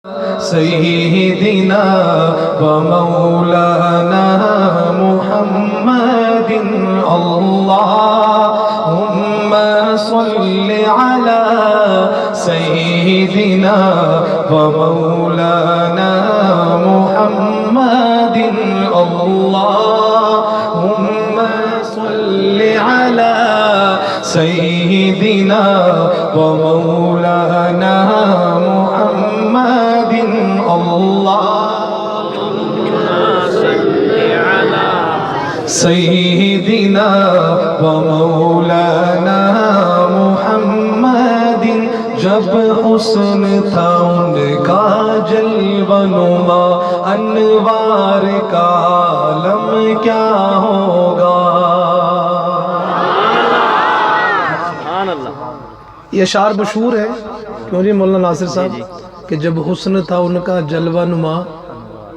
سيدنا ومولانا محمد اللهم صل على سيدنا ومولانا محمد اللهم صل على سيدنا ومولانا محمد سیدنا و مولانا محمد جب حسن تھا ان کا جلوہ نما انوار کا عالم کیا ہوگا. یہ اشعار مشہور ہے کیوں جی مولانا ناصر صاحب کہ جب حسن تھا ان کا جلوہ نما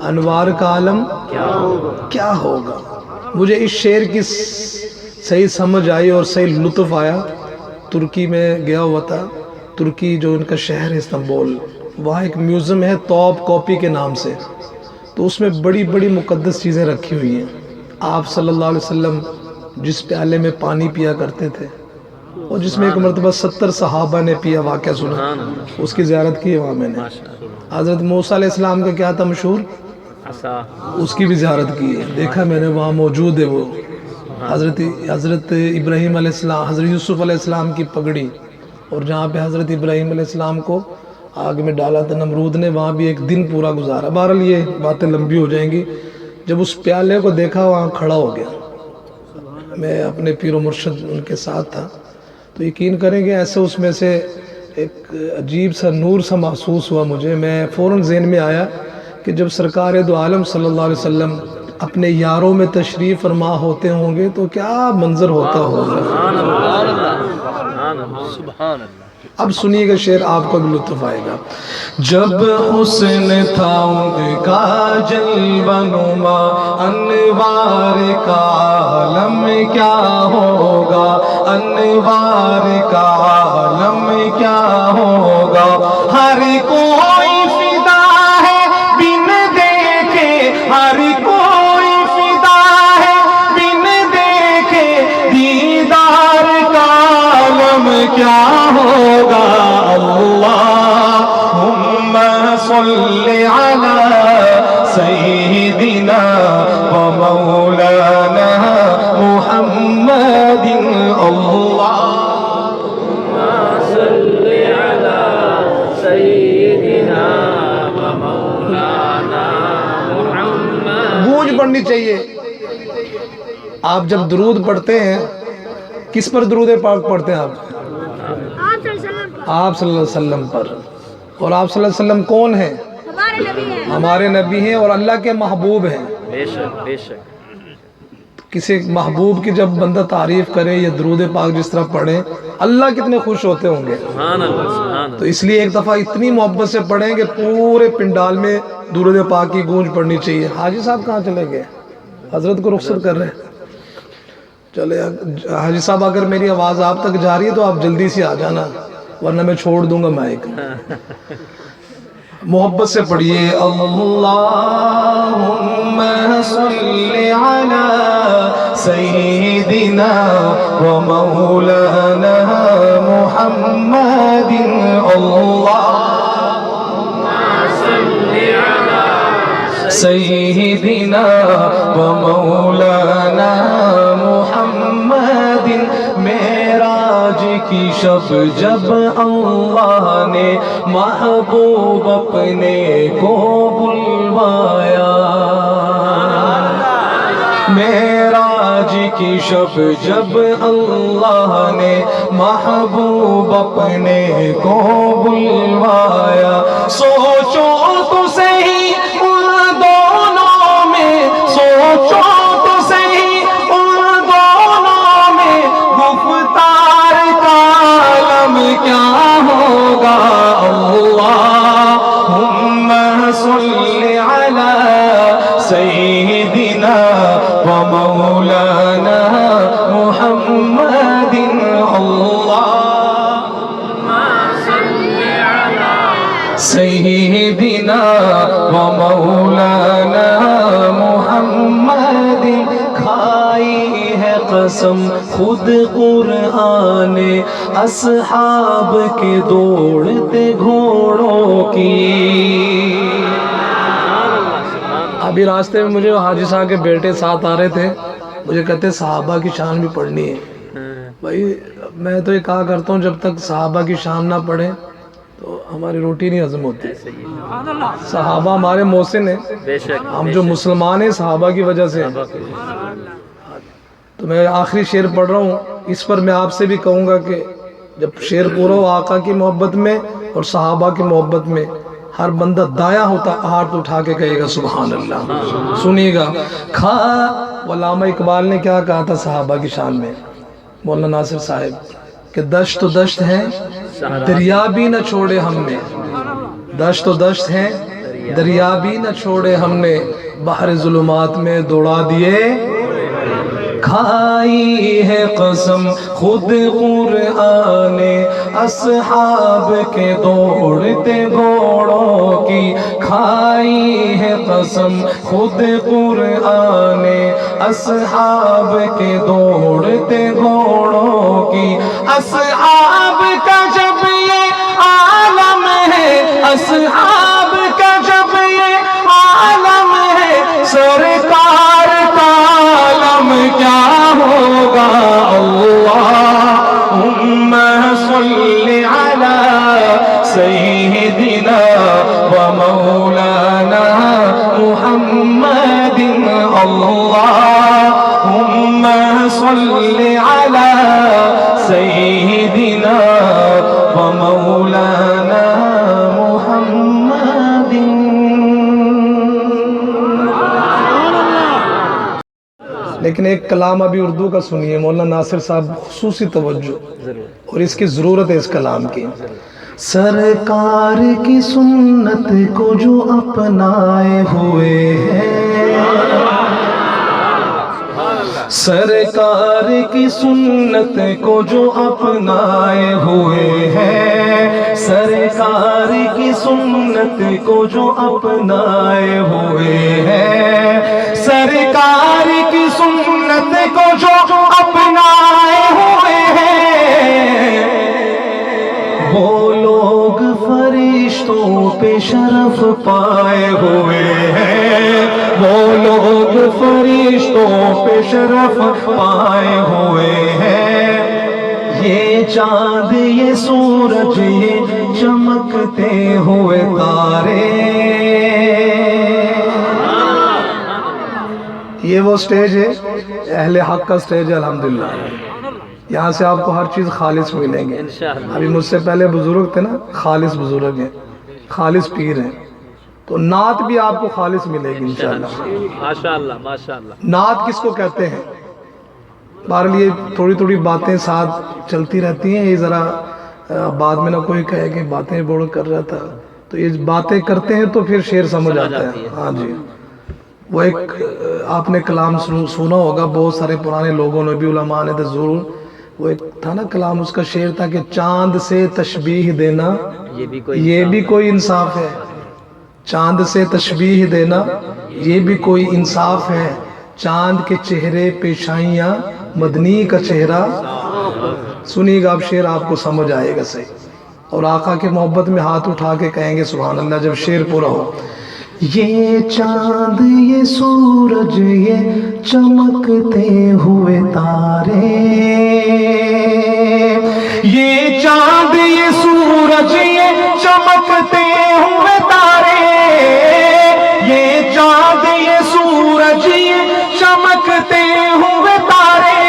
انوار کا عالم کیا ہوگا. مجھے اس شعر کی صحیح سمجھ آئی اور صحیح لطف آیا. ترکی میں گیا ہوا تھا. ترکی جو ان کا شہر ہے استنبول، وہاں ایک میوزیم ہے توپ کاپی کے نام سے. تو اس میں بڑی بڑی مقدس چیزیں رکھی ہوئی ہیں. آپ صلی اللہ علیہ وسلم جس پیالے میں پانی پیا کرتے تھے اور جس میں ایک مرتبہ 70 صحابہ نے پیا، واقعہ سنا، اس کی زیارت کی ہے وہاں میں نے. حضرت موسیٰ علیہ السلام کا کیا تھا مشہور، اس کی بھی زیارت کی ہے، دیکھا میں نے وہاں موجود ہے. وہ حضرت ابراہیم علیہ السلام، حضرت یوسف علیہ السلام کی پگڑی، اور جہاں پہ حضرت ابراہیم علیہ السلام کو آگ میں ڈالا تھا نمرود نے، وہاں بھی ایک دن پورا گزارا. بہرحال یہ باتیں لمبی ہو جائیں گی. جب اس پیالے کو دیکھا وہاں کھڑا ہو گیا. میں اپنے پیر و مرشد ان کے ساتھ تھا، تو یقین کریں گے ایسے اس میں سے ایک عجیب سا نور سا محسوس ہوا مجھے. میں فوراً ذہن میں آیا کہ جب سرکار دو عالم صلی اللہ علیہ وسلم اپنے یاروں میں تشریف فرما ہوتے ہوں گے تو کیا منظر ہوتا ہوگا. اب سنیے گا شعر، آپ کو بھی لطف آئے گا. جب حسن تھا ان کا جلوہ نما انوار کا عالم کیا ہوگا، انوار کا عالم کیا ہوگا. ہر کوئی فدا ہے بن دیکھے، ہر کوئی فدا ہے بن دیکھے، دیدار کا عالم کیا ہوگا. اللہم صل علی سیدنا و مولانا محمد اللہم صل علی سیدنا و مولانا محمد. گونج پڑھنی چاہیے. آپ جب درود پڑھتے ہیں کس پر درود پاک پڑھتے ہیں؟ آپ صلی اللہ علیہ وسلم پر. اور آپ صلی اللہ علیہ وسلم کون ہیں؟ ہمارے نبی ہیں اور اللہ کے محبوب ہیں. بے شک. کسی محبوب کی جب بندہ تعریف کرے یا درود پاک جس طرح پڑھے، اللہ کتنے خوش ہوتے ہوں گے. تو اس لیے ایک دفعہ اتنی محبت سے پڑھیں کہ پورے پنڈال میں درود پاک کی گونج پڑھنی چاہیے. حاجی صاحب کہاں چلے گئے؟ حضرت کو رخصت کر رہے ہیں. چلے حاجی صاحب، اگر میری آواز آپ تک جا رہی ہے تو آپ جلدی سے آ جانا، ورنہ میں چھوڑ دوں گا مائک. محبت سے پڑھیے. اللہم صل علی سیدنا و مولانا محمد اللہم صل علی سیدنا و مولانا محمد. معراج کی شب جب اللہ نے محبوب اپنے کو بلوایا، معراج کی شب جب اللہ نے محبوب اپنے کو بلوایا. سوچو تو صحیح ان دونوں میں، سوچو تو صحیح ان دونوں میں، گفتار کا عالم کیا ہوگا. اللہم صل علی سیدنا و مولانا محمد اللہم صل علی سیدنا سیدنا و مولانا محمد کھائی ہے قسم خود قرآن اصحاب کے دوڑتے گھوڑوں کی۔ ابھی راستے میں مجھے حاجی صاحب کے بیٹے ساتھ آ رہے تھے، مجھے کہتے صحابہ کی شان بھی پڑھنی ہے۔ بھائی میں تو یہ کہا کرتا ہوں جب تک صحابہ کی شان نہ پڑھیں تو ہماری روٹی نہیں ہضم ہوتی۔ صحابہ ہمارے محسن ہیں، ہم جو مسلمان ہیں صحابہ کی وجہ سے ہیں۔ تو میں آخری شعر پڑھ رہا ہوں، اس پر میں آپ سے بھی کہوں گا کہ جب شعر پورا ہو آقا کی محبت میں اور صحابہ کی محبت میں، ہر بندہ دایاں ہوتا ہاتھ اٹھا کے کہے گا سبحان اللہ۔ سنیے گا، علامہ اقبال نے کیا کہا تھا صحابہ کی شان میں، مولانا ناصر صاحب، کہ دشت و دشت ہیں دریا بھی نہ چھوڑے ہم نے، دشت و دشت ہیں دریا بھی نہ چھوڑے ہم نے، بحر ظلمات میں دوڑا دیے، کھائی ہے قسم خود قرآن اصحاب کے دوڑتے گھوڑوں کی، کھائی ہے قسم خود قرآن اصحاب کے دوڑتے گھوڑوں کی۔ اصحاب کا جب یہ عالم ہے، اصحاب کا جب یہ عالم ہے، سرکار کا عالم کیا ہوگا۔ اللہم صلی علی سیدنا و مولانا محمد، اللہم صلی علی سیدنا و مولانا محمد۔ لیکن ایک کلام ابھی اردو کا سنیے، مولانا ناصر صاحب خصوصی توجہ، اور اس کی ضرورت ہے اس کلام کی۔ سرکار کی سنت کو جو اپنائے ہوئے ہیں، سرکار کی سنت کو جو اپنائے ہوئے ہیں، سرکار کی سنت کو جو اپنائے ہوئے ہیں، سرکار کی سنت کو جو اپنائے ہوئے ہیں، وہ لوگ فرشتوں پہ شرف پائے ہوئے ہیں، وہ لوگ فرشتوں پہ شرف پائے ہوئے ہیں۔ یہ چاند یہ سورج یہ چمکتے ہوئے تارے، یہ وہ سٹیج ہے اہل حق کا سٹیج ہے الحمدللہ۔ یہاں سے آپ کو ہر چیز خالص ملیں گے۔ ابھی مجھ سے پہلے بزرگ تھے نا، خالص بزرگ ہیں، خالص پیر ہیں، تو نعت بھی آپ کو خالص ملے گی انشاءاللہ۔ ماشاءاللہ ماشاءاللہ۔ نعت کس کو کہتے ہیں؟ بہرحال یہ تھوڑی تھوڑی باتیں ساتھ چلتی رہتی ہیں، یہ ذرا بعد میں نہ کوئی کہے کہ باتیں بوڑھ کر رہا تھا، تو یہ باتیں کرتے ہیں تو پھر شعر سمجھ آتا ہے۔ ہاں جی، وہ ایک آپ نے کلام سنا ہوگا، بہت سارے پرانے لوگوں نے بھی، علماء نے تو ضرور، وہ ایک تھا نا کلام، اس کا شعر تھا کہ چاند سے تشبیہ دینا یہ بھی کوئی انصاف ہے، چاند سے تشبیہ دینا یہ بھی کوئی انصاف ہے، چاند کے چہرے پیشائیاں مدنی کا چہرہ۔ سنیے گا آپ شعر، آپ کو سمجھ آئے گا صحیح، اور آقا کے محبت میں ہاتھ اٹھا کے کہیں گے سبحان اللہ جب شعر پورا ہو۔ یہ چاند یہ سورج یہ چمکتے ہوئے تارے، یہ چاند یہ سورج یہ چمکتے ہوئے تارے، یہ چاند یہ سورج یہ چمکتے ہوئے تارے،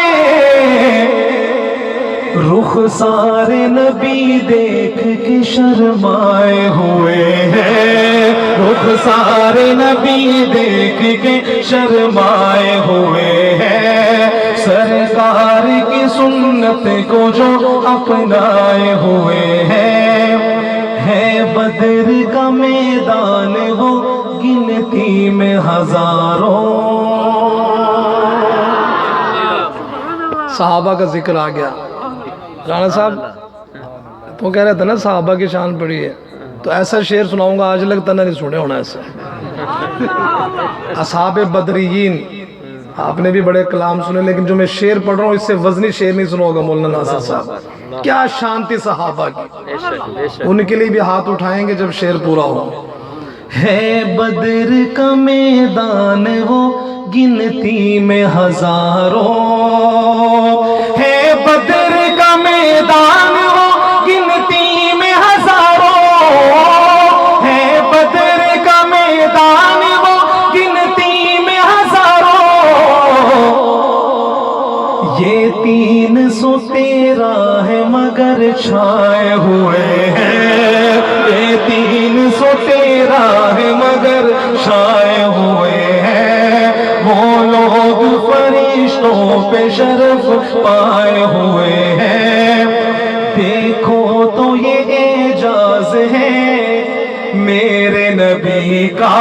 رخسار نبی دیکھ کے شرمائے ہوئے ہیں، رخسار نبی دیکھ کے شرمائے ہوئے ہیں، سرکار کی سنت کو جو اپنائے ہوئے ہیں، ہے بدر کا میدان وہ گنتی میں ہزاروں۔ صحابہ کا ذکر آ گیا، رانا صاحب تو کہہ رہے تھے نا صحابہ کی شان پڑی ہے، تو ایسا شعر سناؤں گا آج لگتا نہ نہیں سنے ہونا ایسا. اصحاب بدریین آپ نے بھی بڑے کلام سنے، لیکن جو میں شعر پڑھ رہا ہوں اس سے وزنی شعر نہیں سنا ہوگا مولانا ناصر صاحب. کیا شان تھی صحابہ کی، ان کے لیے بھی ہاتھ اٹھائیں گے جب شعر پورا ہو. ہے بدر کا میدان وہ گنتی میں ہزاروں، ہے بدر کا میدان وہ گنتی میں ہزاروں، ہے بدر کا میدان وہ گنتی میں ہزاروں. یہ 313 ہے مگر چھائے ہوئے ہیں، یہ 313 ہے مگر چھائے ہوئے ہیں. وہ لوگ فرشتوں پہ شرف پائے ہوئے ہیں. دیکھو تو یہ اعجاز ہے میرے نبی کا،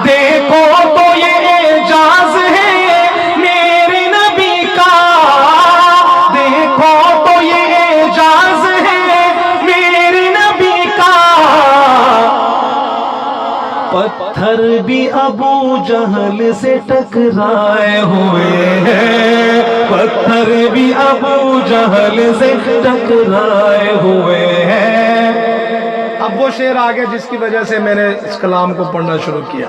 دیکھو تو یہ اعجاز ہے میرے نبی کا، دیکھو تو یہ اعجاز ہے میرے نبی کا. پتھر بھی ابو جہل سے ٹکرائے ہوئے ہیں، پتھر بھی ابو جہل سے ٹکرائے ہوئے ہیں. اب وہ شعر آ گیا جس کی وجہ سے میں نے اس کلام کو پڑھنا شروع کیا.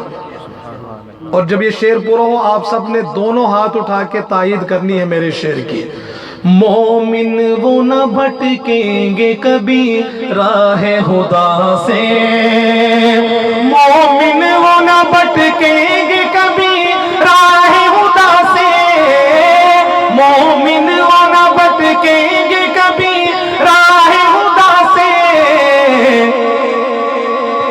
اور جب یہ شعر پورا ہو آپ سب نے دونوں ہاتھ اٹھا کے تائید کرنی ہے میرے شعر کی. مومن وہ نہ بھٹکیں گے کبھی راہ خدا سے، مومن وہ نہ بھٹکیں گے کبھی راہ خدا سے، مومن وہ نہ بھٹکیں گے کبھی راہ خدا سے.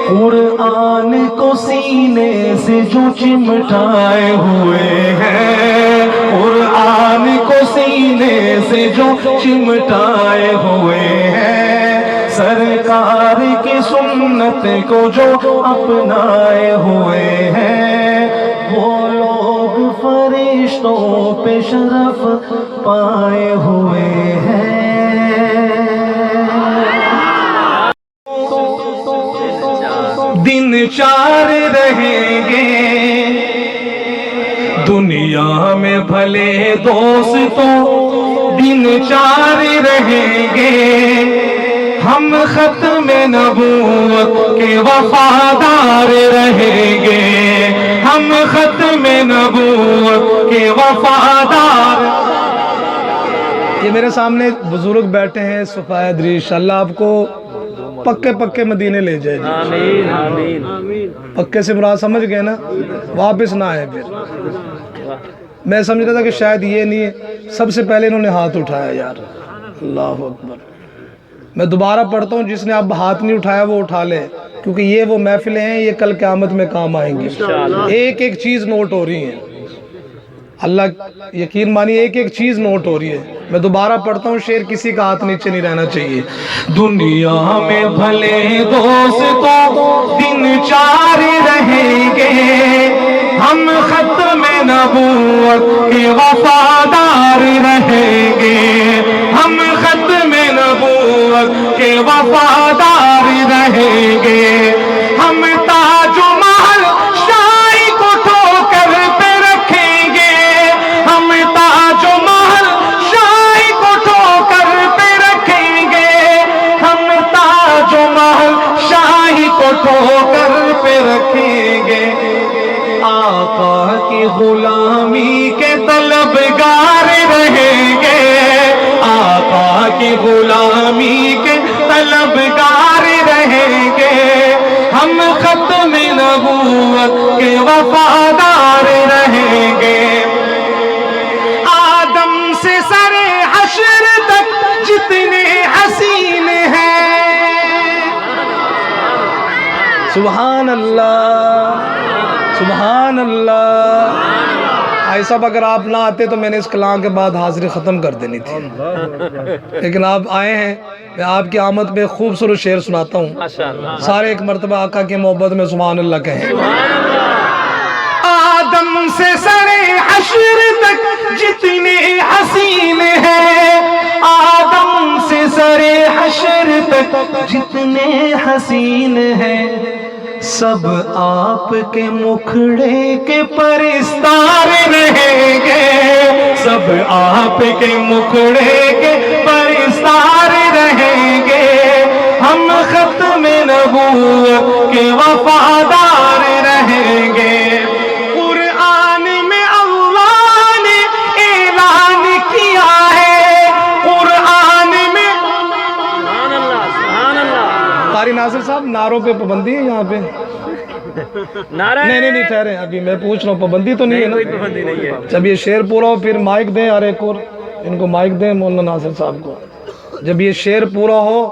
قرآن کو سینے سے جو چمٹائے ہوئے ہیں، قرآن کو سینے سے جو چمٹائے ہوئے ہیں، سرکار کی سنت کو جو اپنائے ہوئے ہیں، وہ لوگ فرشتوں پہ شرف پائے ہوئے ہیں. دن 4 رہیں گے دنیا میں بھلے دوستوں، دن 4 رہیں گے، ہم ختم نبوت کے وفادار رہیں گے، ہم ختم نبوت کے وفادار. یہ میرے سامنے بزرگ بیٹھے ہیں صفائے ادریس، اللہ آپ کو پکے پکے مدینے لے جائے. آمین آمین. پکے سے مراد سمجھ گئے نا، واپس نہ آئے. پھر میں سمجھ رہا تھا کہ شاید یہ نہیں ہے، سب سے پہلے انہوں نے ہاتھ اٹھایا. یار اللہ اکبر. میں دوبارہ پڑھتا ہوں، جس نے اب ہاتھ نہیں اٹھایا وہ اٹھا لے، کیونکہ یہ وہ محفلیں ہیں یہ کل قیامت میں کام آئیں گی. ایک ایک چیز نوٹ ہو رہی ہے، اللہ یقین مانی ایک ایک چیز نوٹ ہو رہی ہے. میں دوبارہ پڑھتا ہوں شعر، کسی کا ہاتھ نیچے نہیں رہنا چاہیے. دنیا میں بھلے دوستوں دن 4 رہیں گے، ہم ختم نبوت کے وفادار رہیں گے، ہم ختم نبوت کے وفادار رہیں گے. ہم تاج و محل شاہی کو ٹھوکر پہ رکھیں گے، ہم تاج و محل شاہی کو ٹھوکر پہ رکھیں گے، ہم تاج و محل شاہی کو ٹھوکر پہ رکھیں گے. آقا کی غلامی کے طلبگار رہیں گے، آقا کی غلامی کے طلبگار رہیں گے، ہم ختم نبوت کے وفادار رہیں گے. آدم سے سر حشر تک جتنے حسین ہیں، سبحان اللہ سبحان اللہ. بھائی صاحب اگر آپ نہ آتے تو میں نے اس کلام کے بعد حاضری ختم کر دینی تھی، لیکن آپ آئے ہیں. میں آپ کی آمد پہ خوبصورت شعر سناتا ہوں، سارے ایک مرتبہ آقا کی محبت میں سبحان اللہ کہیں. آدم سے سرے حشر تک جتنے حسین ہیں، آدم سے سرے حشر تک جتنے حسین ہیں، سب آپ کے مکھڑے کے پرستار رہیں گے، سب آپ کے مکھڑے کے پرستار رہیں گے، ہم ختم نبوت کے وفادار رہیں گے۔ قرآن میں اللہ نے اعلان کیا ہے، قرآن میں سبحان اللہ سبحان اللہ۔ قاری ناصر صاحب نعروں پہ پابندی ہے یہاں پہ؟ نعرہ نہیں ٹھہرے، ابھی میں پوچھ رہا ہوں، پابندی تو نہیں ہے کوئی نا؟ پابندی نہیں ہے۔ جب یہ شعر پورا ہو پھر مائک دیں، اور ایک اور ان کو مائک دیں مولانا ناصر صاحب کو، جب یہ شعر پورا ہو،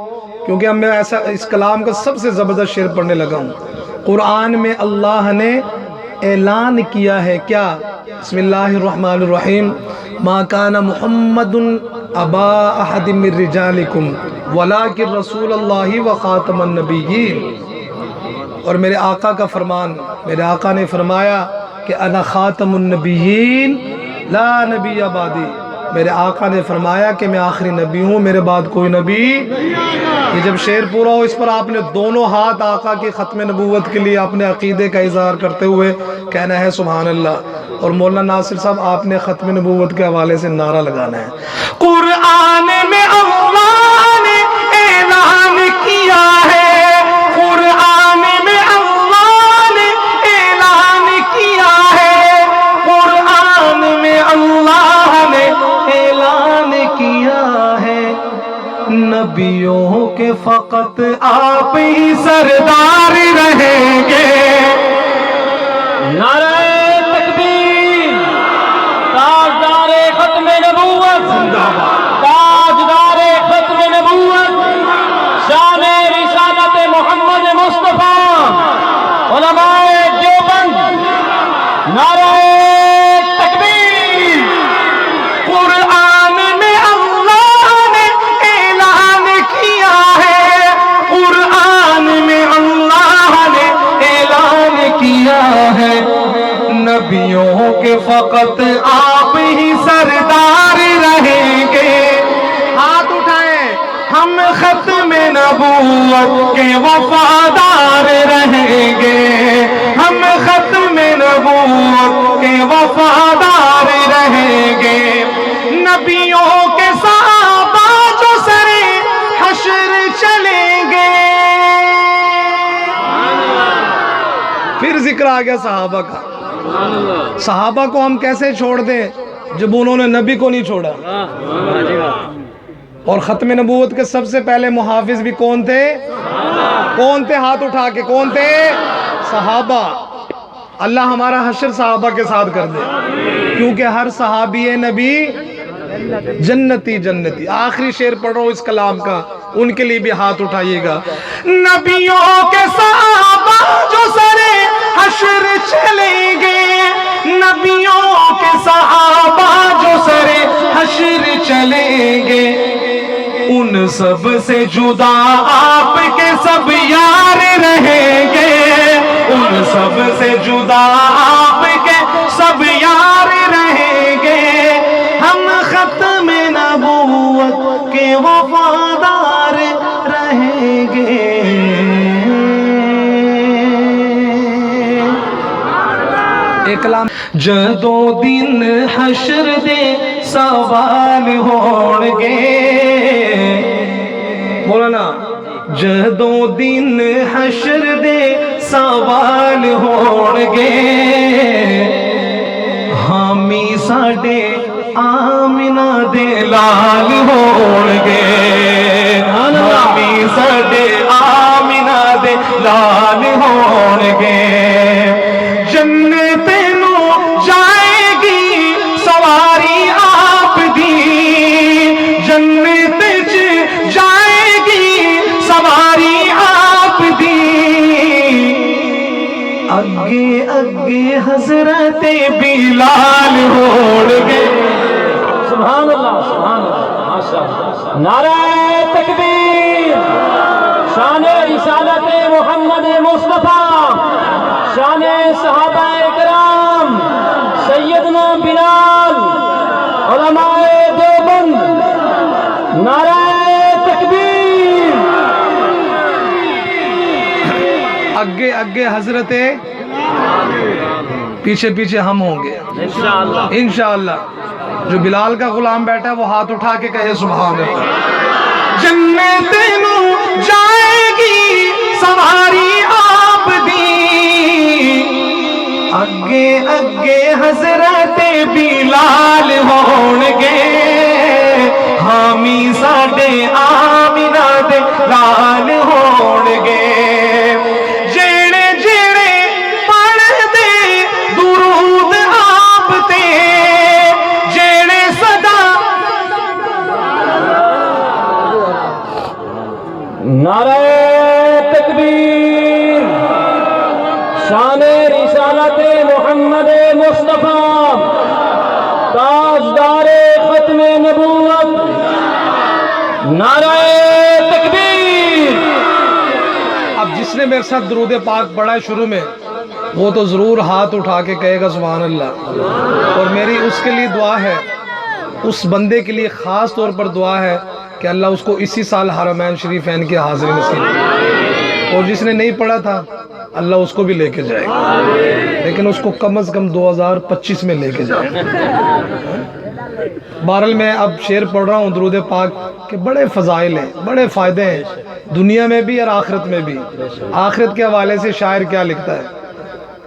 کیونکہ اب میں ایسا اس کلام کا سب سے زبردست شعر پڑھنے لگا ہوں۔ قرآن میں اللہ نے اعلان کیا ہے کیا؟ بسم اللہ الرحمن الرحیم، ما کان محمد ابا احد من رجالکم ولکن رسول اللہ وخاتم النبیین۔ اور میرے آقا کا فرمان، میرے آقا نے فرمایا کہ انا خاتم النبیین لا نبی بعدی، میرے آقا نے فرمایا کہ میں آخری نبی ہوں، میرے بعد کوئی نبی۔ یہ جب شعر پورا ہو، اس پر آپ نے دونوں ہاتھ آقا کی ختم نبوت کے لیے اپنے عقیدے کا اظہار کرتے ہوئے کہنا ہے سبحان اللہ، اور مولانا ناصر صاحب آپ نے ختم نبوت کے حوالے سے نعرہ لگانا ہے۔ قرآن میں اللہ نے اعلان کیا ہے، قرآن میں اللہ نے اعلان کیا ہے، قرآن میں اللہ نے اعلان کیا ہے، نبیوں کے فقط آپ ہی سردار رہیں گے۔ نعرہ تکبیر، تاجدار ختم نبوت، تاجدار ختم نبوت، شان رسالت محمد مصطفیٰ، علماء دیوبند، نعرہ تکبیر۔ قرآن میں اللہ نے اعلان کیا ہے، قرآن میں اللہ نے اعلان کیا ہے، نبیوں کے فقط آپ ہی سردار رہیں گے۔ ہاتھ اٹھائیں، ہم ختم نبوت کے وفادار رہیں گے، ہم ختم نبوت کے وفادار رہیں گے، نبیوں کے صحابہ جو سرے حشر چلیں گے۔ پھر ذکر آ گیا صحابہ کا، سبحان اللہ۔ صحابہ کو ہم کیسے چھوڑ دیں جب انہوں نے نبی کو نہیں چھوڑا؟ واہ جی واہ۔ اور ختم نبوت کے سب سے پہلے محافظ بھی کون تھے؟ کون تھے؟ ہاتھ اٹھا کے کون تھے؟ صحابہ۔ اللہ ہمارا حشر صحابہ کے ساتھ کر دے، کیونکہ ہر صحابی نبی جنتی جنتی۔ آخری شعر پڑھ رہا ہوں اس کلام کا، ان کے لیے بھی ہاتھ اٹھائیے گا۔ نبیوں کے صحابہ جو سرے حشر چلیں گے، نبیوں کے صحابہ جو سرے حشر چلیں گے، ان سب سے جدا آپ کے سب یار رہیں گے، ان سب سے جدا آپ کے سب یار رہیں گے، ہم ختم نبوت کے وفادار رہیں گے۔ ایک کلام، جدوں دن حشر دے سوال ہون گے، مولانا، جدوں دن حشر دے سوال ہون گے، حامی ساڈے آمنہ دے لال ہون گے، حامی ساڈے آمنہ دے لال ہون گے، جنت نو جائے گی سواری آپ دی، جنت چ جائے گی سواری آپ دی، اگے اگے حضرت بلال ہون گے۔ سبحان اللہ سبحان اللہ ماشاءاللہ۔ نعرہ تکبیر، شان رسالت محمد مصطفیٰ، شان صحابہ کرام، اگے اگے حضرت پیچھے پیچھے ہم ہوں گے انشاءاللہ. جو بلال کا غلام بیٹھا ہے وہ ہاتھ اٹھا کے کہے سبحان اللہ. جنت نو جائے گی سواری آپ دی اگے اگے حضرت بلال ہون گے حامی ساڈے آمینہ دے لال ہون گے جیڑے جیڑے پڑھ دے درود آپ تے جیڑے صدا نعرہ تکبیر شان رسالت محمد مصطفیٰ تاجدار ختم نبوت نعرہ تکبیر. اب جس نے میرے ساتھ درود پاک پڑھا ہے شروع میں وہ تو ضرور ہاتھ اٹھا کے کہے گا سبحان اللہ. اور میری اس کے لیے دعا ہے, اس بندے کے لیے خاص طور پر دعا ہے کہ اللہ اس کو اسی سال حرمین شریفین کی حاضری نصیب, اور جس نے نہیں پڑھا تھا اللہ اس کو بھی لے کے جائے گا, لیکن اس کو کم از کم 2025 میں لے کے جائے. بہرحال میں اب شعر پڑھ رہا ہوں درود پاک کے بڑے فضائل ہیں, بڑے فائدے ہیں دنیا میں بھی اور آخرت میں بھی. آخرت کے حوالے سے شاعر کیا لکھتا ہے,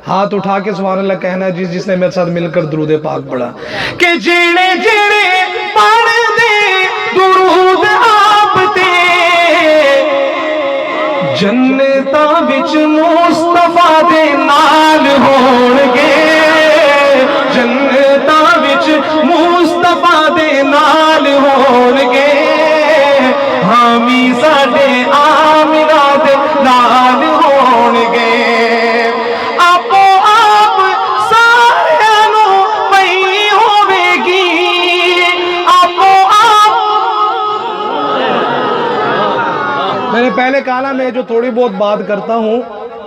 ہاتھ اٹھا کے سبحان اللہ کہنا ہے جس نے میرے ساتھ مل کر درود پاک پڑھا کہ جیڑے جیڑے پڑھ دے درود آپ تے جنتاں وچ مصطفیٰ دے نال ہون گے جنتاں وچ مصطفیٰ دے نال ہون گے حامی ساڈے آمینہ دے نال ہون گے آپو آپ ساریاں نوں پئی ہوے گی آپو آپ. میں نے پہلے کہا نا میں جو تھوڑی بہت بات کرتا ہوں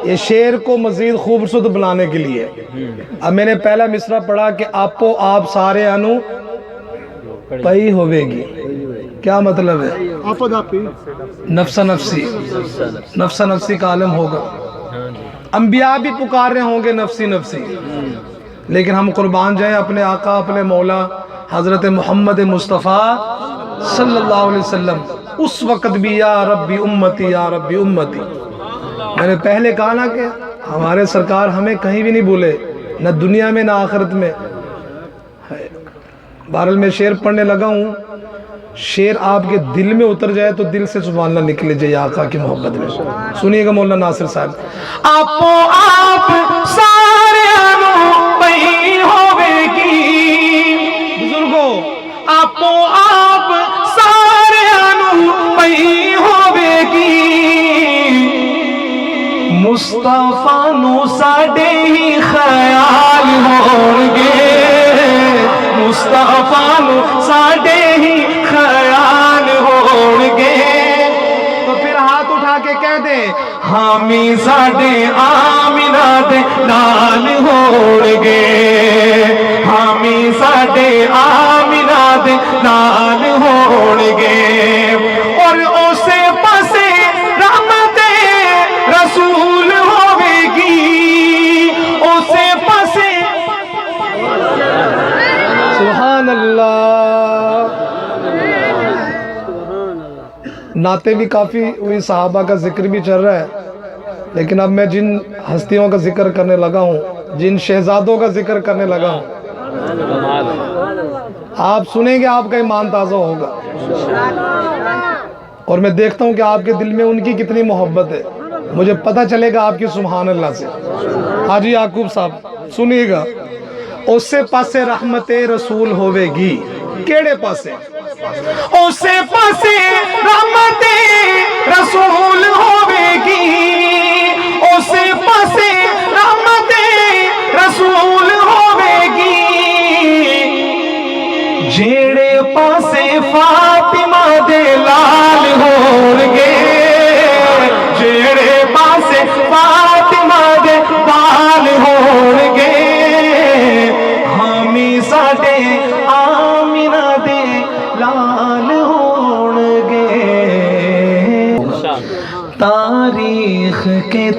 یہ شعر کو مزید خوبصورت بنانے کے لیے. اب میں نے پہلا مصرع پڑھا کہ آپو آپ سارے انو پئی ہوے گی, کیا مطلب ہے؟ نفسا نفسی, نفسا نفسی کا عالم ہوگا. انبیاء بھی پکار رہے ہوں گے نفسی نفسی, لیکن ہم قربان جائیں اپنے آقا اپنے مولا حضرت محمد مصطفیٰ صلی اللہ علیہ وسلم. اس وقت بھی یا ربی امتی یا ربی امتی. میں نے پہلے کہا نا کہ ہمارے سرکار ہمیں کہیں بھی نہیں بھولے, نہ دنیا میں نہ آخرت میں. بہرحال میں شعر پڑھنے لگا ہوں, شعر آپ کے دل میں اتر جائے تو دل سے سبحان اللہ نکلے جائے آقا کی محبت میں. سنیے گا مولانا ناصر صاحب. آپو آپ سارے انو پئی ہوے گی بزرگو آپو آپ سارے انو پئی ہوے گی مصطفیٰ نو ساڈے ہی خیال ہون گے مصطفیٰ نو ساڈے ہی خیال ہون گے. تو پھر ہاتھ اٹھا کے کہہ دے حامی ساڈے آمینہ دے نال ہون گے حامی ساڈے آمینہ دے نال ہون گے. اور اسے پاسے رحمت رسول ہوے گی اسے پاسے سبحان اللہ. نعتیں بھی کافی ہوئی, صحابہ کا ذکر بھی چل رہا ہے, لیکن اب میں جن ہستیوں کا ذکر کرنے لگا ہوں, جن شہزادوں کا ذکر کرنے لگا ہوں, آپ سنیں گے آپ کا ایمان تازہ ہوگا. اور میں دیکھتا ہوں کہ آپ کے دل میں ان کی کتنی محبت ہے, مجھے پتہ چلے گا آپ کی سبحان اللہ سے. حاجی یعقوب صاحب سنیے گا. اسے پاسے رحمت رسول ہوے گی, کیڑے پاسے؟ اسے پاسے رحمت رسول ہوے گی اسے پاسے رحمت رسول ہوے گی جیڑے پاسے فاطمہ دے لال ہون گے جیڑے پاسے فاطمہ دے لال ہون گے حامی ساڈے آمینہ دے لال ہون گے. تاریخ کے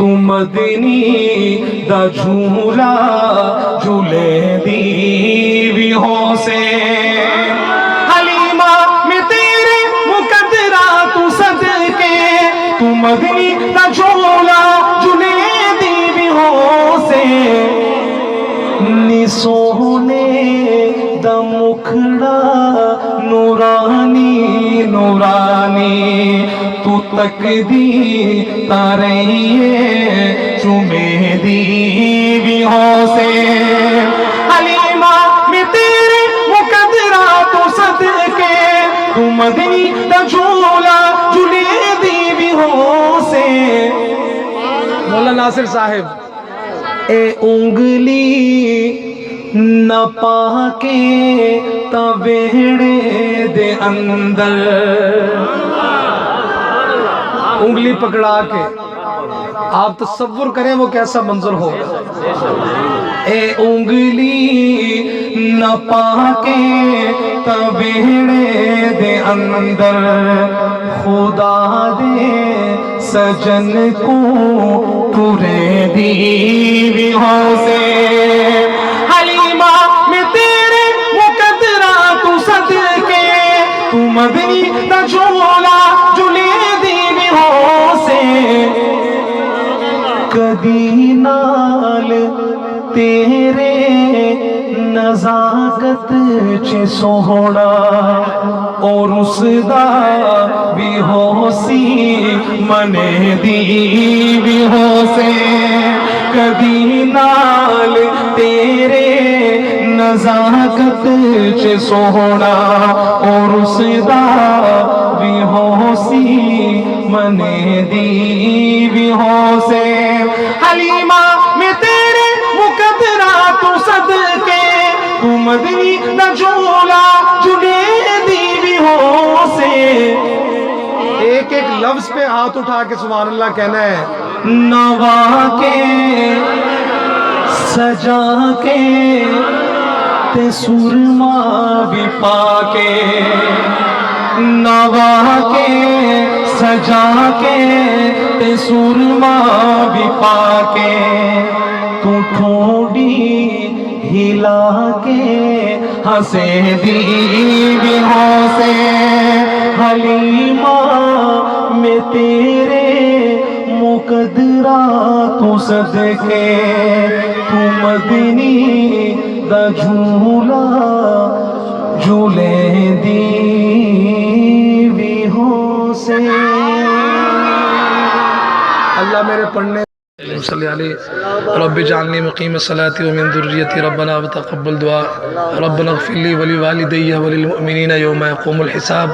تو مدنی دا جھولا جھولے دی بھی ہو سے حلیمہ میں تیرے مقدرات صدقے تو مدنی دا جھولا جھولے دی بھی ہو سے نی سونے دا مکھڑا نورانی نورانی تو تک دی تارے چومے دی بھی ہو سے حلیمہ میں تیرے مقدرات صدقے تو مدنی دا جھولا جھولے دی بھی ہو سے مولانا ناصر صاحب اے انگلی نہ پاکے تا ویڑے دے اندر انگلی پکڑا کے آپ تصور کریں وہ کیسا منظر ہوگا اے انگلی نہ پاکے تا ویڑے دے اندر خدا دے سجن کو پورے دی بھی ہو سے حلیمہ میں تیرے مقدرات صدقے تو مدنی دا جھولا جھولے دی بھی ہو سے کدی نال تیرے نزاکت چے سوڑا اور اس دا بھی ہو سی منے دی بھی ہو سے کدی نال تیرے نزاکت چے سوڑا اور اس دا بھی ہو سی منے دی بھی ہو سے حلیمہ میں تیرے مقدرات صدقے تو مدنی دا جھولا جھولے دی بھی ہو سے ایک ایک لفظ پہ ہاتھ اٹھا کے سبحان اللہ کہنا ہے نوا کے سجا کے تے سرما بھی پا کے نوا کے سجا کے تے سرما بھی پا کے تو ٹھوڑی ہلا کے ہنسے دی بھی ہو سے حلیمہ میں تیرے مقدرات صدقے تو مدنی دا جھولا جھولے دی بھی ہو سے اللہ میرے پڑھنے صلی علیہ رب جعلنی مقیم الصلاة ومن ذریتی ربنا وتقبل دعا ربنا اغفر لی ولی والدی وللمؤمنین یوم یقوم الحساب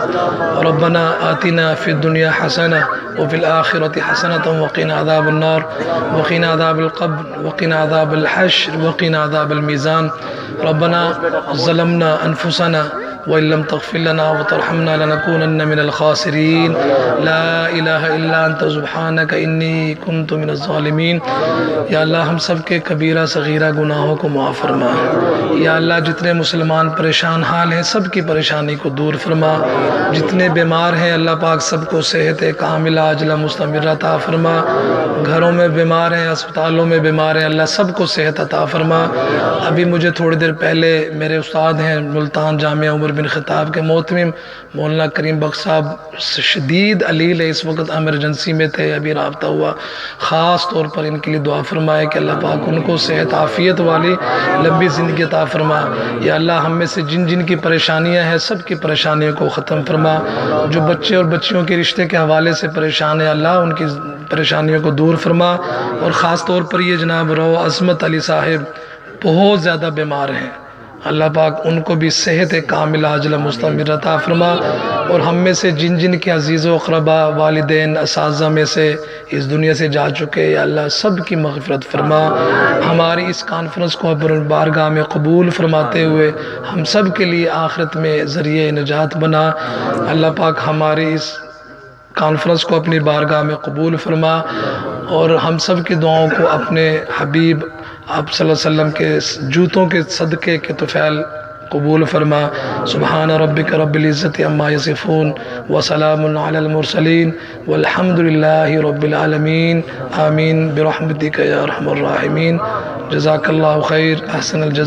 ربنا آتنا فی الدنیا حسنہ وفی الآخرة حسنة وقنا عذاب النار وقنا عذاب القبر وقنا عذاب الحشر وقنا عذاب الميزان ربنا ظلمنا انفسنا وإن لم تغفر لنا وترحمنا لنكونن من الخاسرين لا الہ الا انت سبحانک انی کنت من الظالمین یا اللہ ہم سب کے کبیرہ صغیرہ گناہوں کو معاف فرما یا اللہ جتنے مسلمان پریشان حال ہیں سب کی پریشانی کو دور فرما جتنے بیمار ہیں اللہ پاک سب کو صحت کاملہ عاجلہ مستمرہ عطا فرما گھروں میں بیمار ہیں اسپتالوں میں بیمار ہیں اللہ سب کو صحت عطا فرما ابھی مجھے تھوڑی دیر پہلے میرے استاد ہیں ملتان جامعہ عمر بن خطاب کے محتمم مولانا کریم بخش صاحب شدید علیل ہے اس وقت ایمرجنسی میں تھے ابھی رابطہ ہوا خاص طور پر ان کے لیے دعا فرمائے کہ اللہ پاک ان کو صحت عافیت والی لمبی زندگی عطا فرما یا اللہ ہم میں سے جن جن کی پریشانیاں ہیں سب کی پریشانیوں کو ختم فرما جو بچے اور بچیوں کے رشتے کے حوالے سے پریشان ہیں اللہ ان کی پریشانیوں کو دور فرما اور خاص طور پر یہ جناب رو عظمت علی صاحب بہت زیادہ بیمار ہیں اللہ پاک ان کو بھی صحت کاملہ عاجلہ مستمرہ عطا فرما اور ہم میں سے جن جن کے عزیز و اقربا والدین اساتذہ میں سے اس دنیا سے جا چکے یا اللہ سب کی مغفرت فرما ہماری اس کانفرنس کو اپنے بارگاہ میں قبول فرماتے ہوئے ہم سب کے لیے آخرت میں ذریعہ نجات بنا اللہ پاک ہماری اس کانفرنس کو اپنی بارگاہ میں قبول فرما اور ہم سب کی دعاؤں کو اپنے حبیب آپ صلی اللہ علیہ وسلم کے جوتوں کے صدقے کے طفیل قبول فرما. سبحان ربک رب العزت عما یصفون وسلام علی المرسلین والحمد للہ رب العالمین. آمین برحمتک یا ارحم الراحمین. جزاک اللہ خیر. احسن الجزاء.